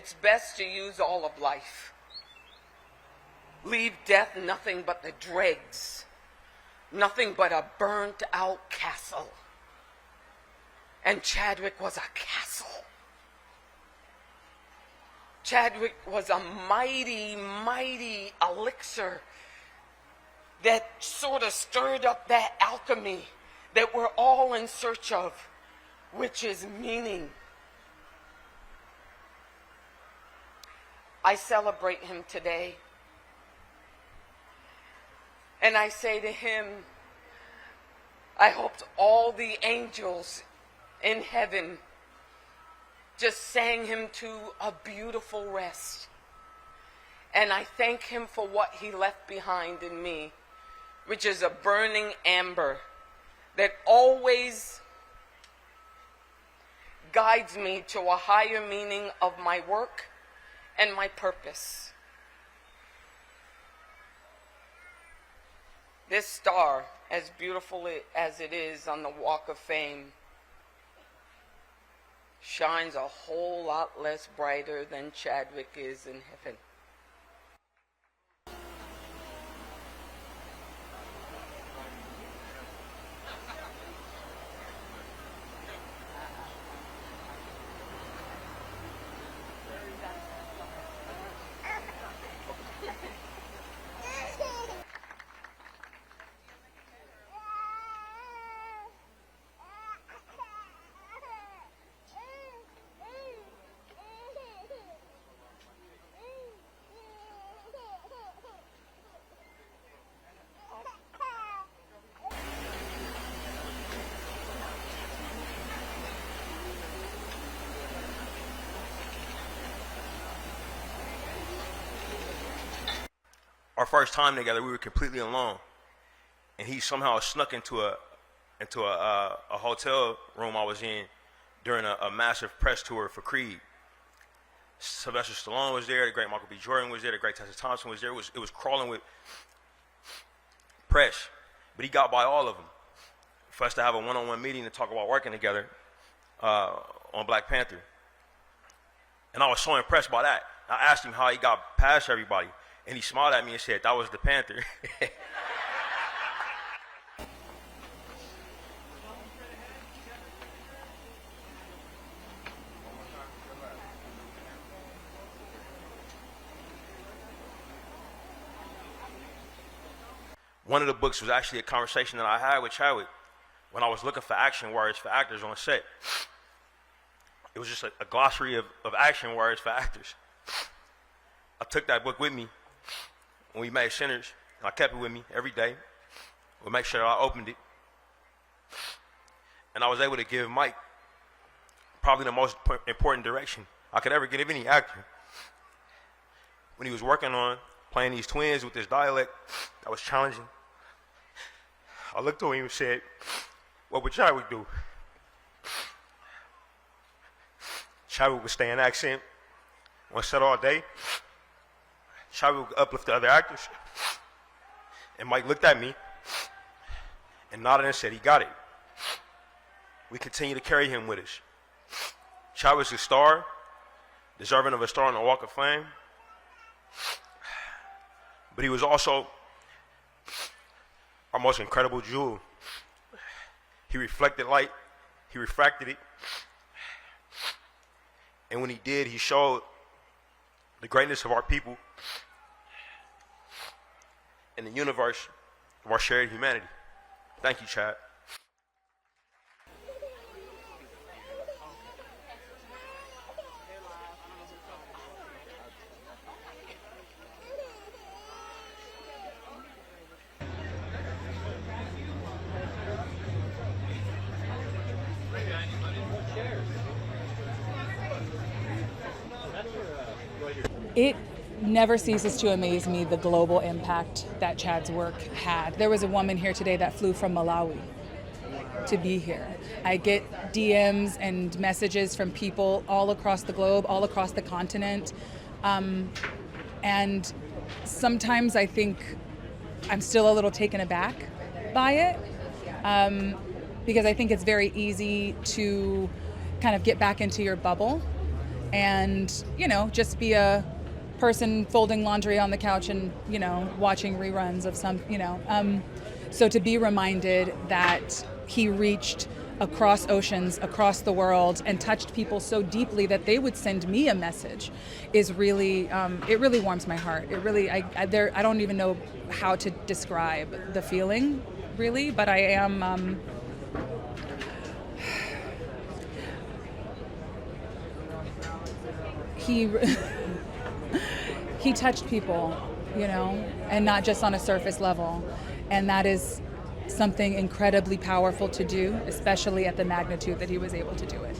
it's best to use all of life. Leave death nothing but the dregs, nothing but a burnt out castle. And Chadwick was a castle. Chadwick was a mighty, mighty elixir that sort of stirred up that alchemy that we're all in search of, which is meaning. I celebrate him today. And I say to him, I hope all the angels in heaven just sang him to a beautiful rest. And I thank him for what he left behind in me, which is a burning amber that always guides me to a higher meaning of my work and my purpose. This star, as beautiful as it is on the Walk of Fame, shines a whole lot less brighter than Chadwick is in heaven. Our first time together, we were completely alone, and he somehow snuck into a hotel room I was in during a massive press tour for Creed. Sylvester Stallone was there, the great Michael B. Jordan was there, the great Tessa Thompson was there. It was crawling with press, but he got by all of them for us to have a one-on-one meeting to talk about working together on Black Panther. And I was so impressed by that. I asked him how he got past everybody. And he smiled at me and said, that was the Panther. One of the books was actually a conversation that I had with Chadwick when I was looking for action words for actors on set. It was just a glossary of action words for actors. I took that book with me when we made Sinners. I kept it with me every day. We'll make sure I opened it. And I was able to give Mike probably the most important direction I could ever give any actor. When he was working on playing these twins with this dialect that was challenging, I looked at him and said, what would Chadwick do? Chadwick would stay in accent on set all day. Chadwick would uplift the other actors. And Mike looked at me and nodded and said he got it. We continue to carry him with us. Chadwick's a star, deserving of a star on the Walk of Fame. But he was also our most incredible jewel. He reflected light, he refracted it. And when he did, he showed the greatness of our people and the universe of our shared humanity. Thank you, Chad. It never ceases to amaze me the global impact that Chad's work had. There was a woman here today that flew from Malawi to be here. I get DMs and messages from people all across the globe, all across the continent. And sometimes I think I'm still a little taken aback by it, because I think it's very easy to kind of get back into your bubble and, just be a person folding laundry on the couch and, watching reruns of some, so to be reminded that he reached across oceans, across the world, and touched people so deeply that they would send me a message is really, it really warms my heart. It really, I don't even know how to describe the feeling, really, but I am, he touched people, and not just on a surface level. And that is something incredibly powerful to do, especially at the magnitude that he was able to do it.